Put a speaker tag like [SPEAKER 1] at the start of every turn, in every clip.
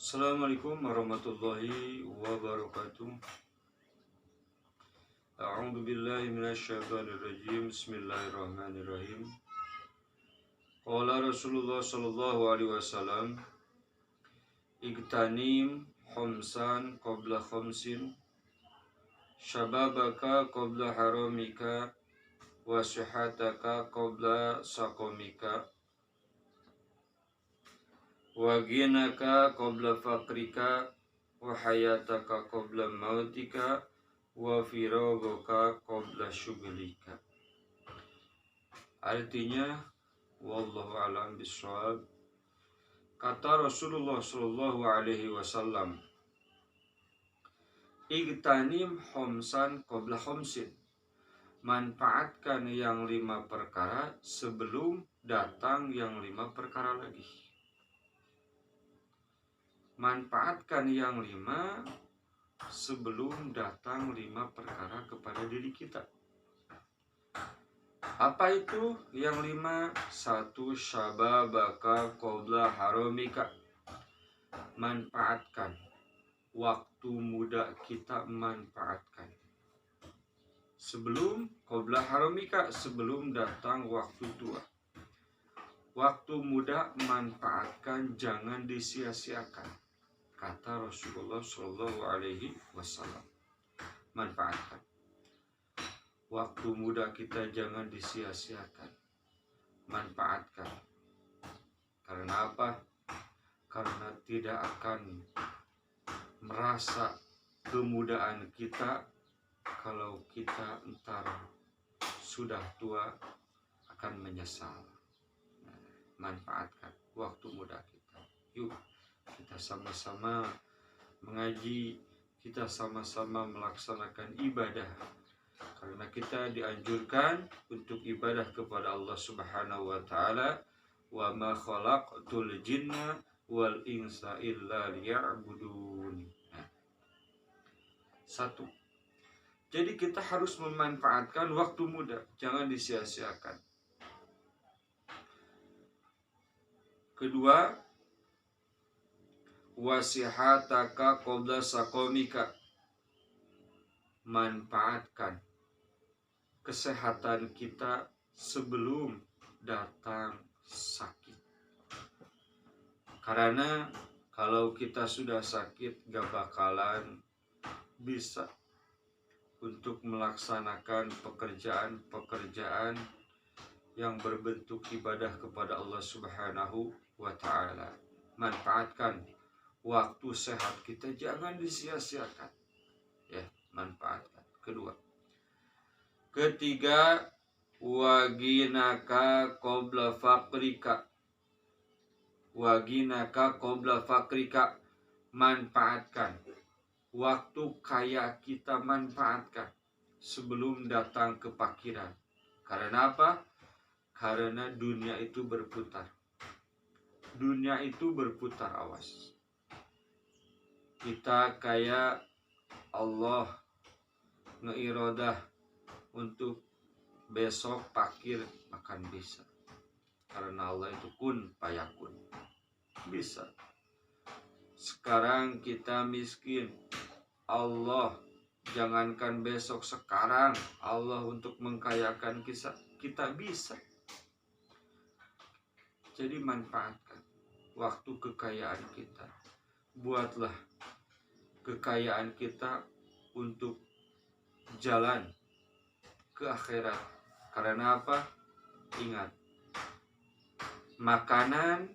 [SPEAKER 1] Assalamualaikum warahmatullahi wabarakatuh. A'udzu billahi minasyaitonir rajim. Bismillahirrahmanirrahim. Qala Rasulullah sallallahu alaihi wasallam, "Igtanim khamsan qabla khamsin, syababaka qabla haramika, wa sihataka qabla saqamika, wa ghinaka qabla faqrika, wa hayataka qabla mautika, wa firagaka qabla syughlika." Artinya, wallahu a'lam bishawab. Kata Rasulullah sallallahu alaihi wasallam, "Igtanim khamsan qabla khamsin." Manfaatkan yang 5 perkara sebelum datang yang 5 perkara lagi. Manfaatkan yang 5 sebelum datang 5 perkara kepada diri kita. Apa itu yang 5? 1. Syababaka qabla haramika. Manfaatkan waktu muda kita, manfaatkan sebelum qabla haramika, sebelum datang waktu tua. Waktu muda manfaatkan, jangan disia-siakan. Kata Rasulullah sallallahu alaihi wasallam, manfaatkan waktu muda kita, jangan disia-siakan, manfaatkan. Karena apa? Karena tidak akan merasa kemudaan kita kalau kita entar sudah tua akan menyesal. Manfaatkan waktu muda kita. Yuk kita sama-sama mengaji, kita sama-sama melaksanakan ibadah. Karena kita dianjurkan untuk ibadah kepada Allah Subhanahu wa taala. Wa ma khalaqtul jinna wal insa illa liya'budun. 1. Jadi kita harus memanfaatkan waktu muda, jangan disia-siakan. Kedua, wasihataka qabla saqamika. Manfaatkan kesehatan kita sebelum datang sakit. Karena kalau kita sudah sakit, gak bakalan bisa untuk melaksanakan pekerjaan-pekerjaan yang berbentuk ibadah kepada Allah Subhanahu wa ta'ala. Manfaatkan waktu sehat kita, jangan disia-siakan. Ya, manfaatkan. Kedua. Ketiga, waginaka qabla faqrika. Waginaka qabla faqrika. Manfaatkan waktu kaya kita, manfaatkan sebelum datang kefakiran. Karena apa? Karena dunia itu berputar. Dunia itu berputar, awas. Kita kaya, Allah ngeirodah untuk besok fakir, akan bisa. Karena Allah itu kun payakun, bisa. Sekarang kita miskin, Allah jangankan besok, sekarang Allah untuk mengkayakan kita bisa. Jadi manfaatkan waktu kekayaan kita. Buatlah kekayaan kita untuk jalan ke akhirat. Karena apa? Ingat, makanan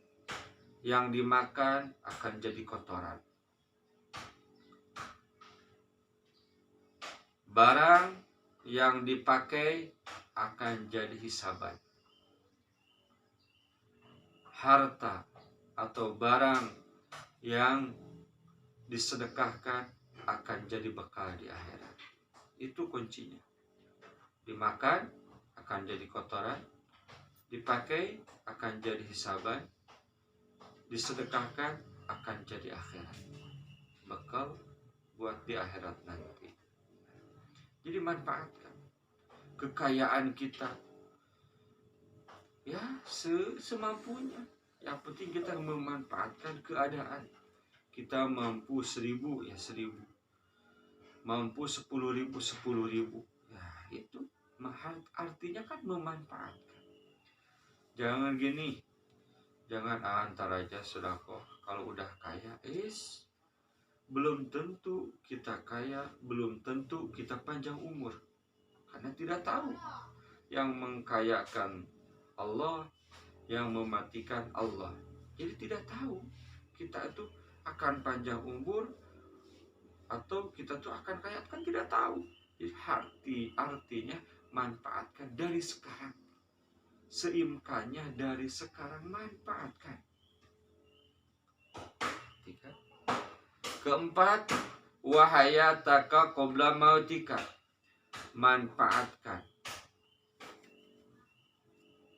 [SPEAKER 1] yang dimakan akan jadi kotoran. Barang yang dipakai akan jadi hisaban. Harta atau barang yang disedekahkan akan jadi bekal di akhirat. Itu kuncinya. Dimakan akan jadi kotoran, dipakai akan jadi hisaban, disedekahkan akan jadi akhirat, bekal buat di akhirat nanti. Jadi manfaatkan kekayaan kita, ya semampunya. Yang penting kita memanfaatkan keadaan. kita mampu 1.000 ya 1.000, mampu 10.000 10.000. Nah itu artinya kan memanfaatkan. Jangan gini, jangan antar aja sedekah. Kalau udah kaya, belum tentu kita kaya, belum tentu kita panjang umur. Karena tidak tahu. Yang mengkayakan Allah, yang mematikan Allah. Jadi tidak tahu kita itu akan panjang umur atau kita tuh akan kaya, kan tidak tahu. Jadi artinya manfaatkan dari sekarang. Seimkannya dari sekarang manfaatkan. Tiga. Keempat, wahayataka qabla mautika. Manfaatkan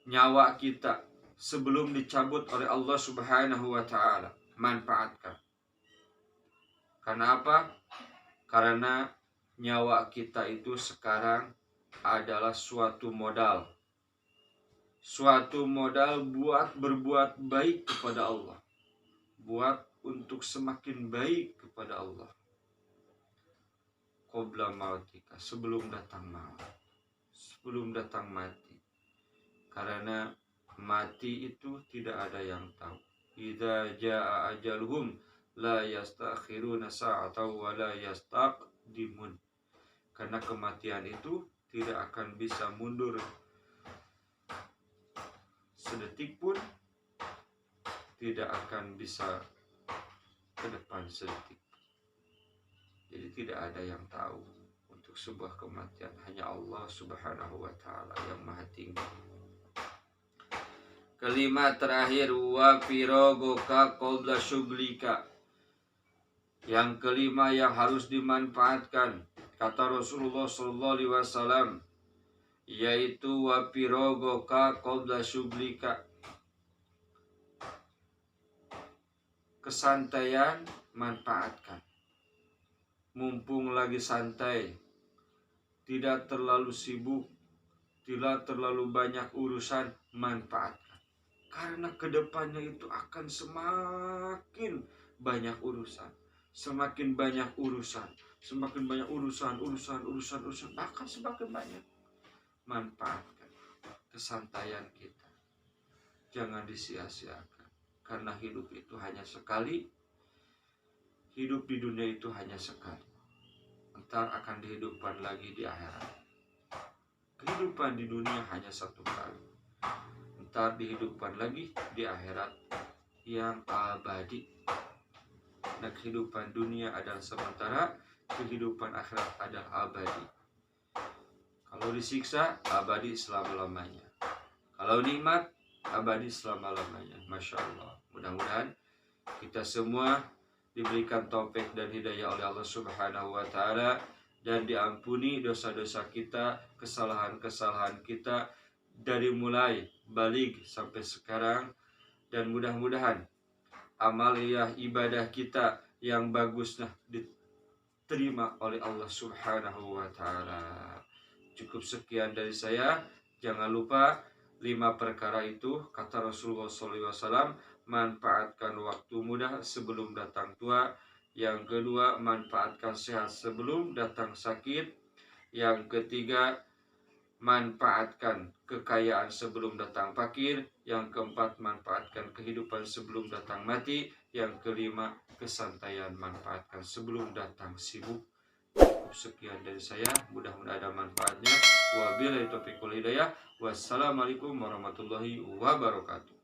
[SPEAKER 1] nyawa kita sebelum dicabut oleh Allah Subhanahu wa taala. Manfaatkan. Karena apa? Karena nyawa kita itu sekarang adalah suatu modal. Suatu modal buat berbuat baik kepada Allah. Buat untuk semakin baik kepada Allah. Qabla mautika, sebelum datang maut. Sebelum datang mati. Karena mati itu tidak ada yang tahu. Idza jaa ajaluhum la yastakhiruna sa'atan wa la yastaqdimun. Karena kematian itu tidak akan bisa mundur sedetik pun, tidak akan bisa ke depan sedetik. Jadi tidak ada yang tahu untuk sebuah kematian, hanya Allah Subhanahu wa taala yang Maha Tinggi. Kelima terakhir, wa firogoka qabla syuglika. Yang kelima yang harus dimanfaatkan, kata Rasulullah SAW, yaitu wa firogoka qabla syuglika. Kesantaian manfaatkan. Mumpung lagi santai, tidak terlalu sibuk, tidak terlalu banyak urusan, manfaatkan. Karena kedepannya itu akan semakin banyak urusan. Semakin banyak urusan. Semakin banyak urusan, akan semakin banyak. Manfaatkan kesantaian kita. Jangan disia-siakan. Karena hidup itu hanya sekali. Hidup di dunia itu hanya sekali. Ntar akan dihidupkan lagi di akhirat. Kehidupan di dunia hanya satu kali. Ntar dihidupkan lagi di akhirat yang abadi. Nah, kehidupan dunia adalah sementara, kehidupan akhirat adalah abadi. Kalau disiksa, abadi selama-lamanya. Kalau nikmat, abadi selama-lamanya. Masya Allah. Mudah-mudahan kita semua diberikan taufik dan hidayah oleh Allah Subhanahu wa taala, dan diampuni dosa-dosa kita, kesalahan-kesalahan kita dari mulai balik sampai sekarang, dan mudah-mudahan amaliyah ibadah kita yang bagusnya diterima oleh Allah Subhanahu wa taala. Cukup sekian dari saya. Jangan lupa 5 perkara itu, kata Rasulullah SAW, manfaatkan waktu muda sebelum datang tua. Yang kedua, manfaatkan sehat sebelum datang sakit. Yang ketiga, manfaatkan kekayaan sebelum datang fakir. Yang keempat, manfaatkan kehidupan sebelum datang mati. Yang kelima, kesantaian, manfaatkan sebelum datang sibuk. Sekian dari saya, mudah-mudahan ada manfaatnya. Wabillahi taufiq wal hidayah. Wassalamualaikum warahmatullahi wabarakatuh.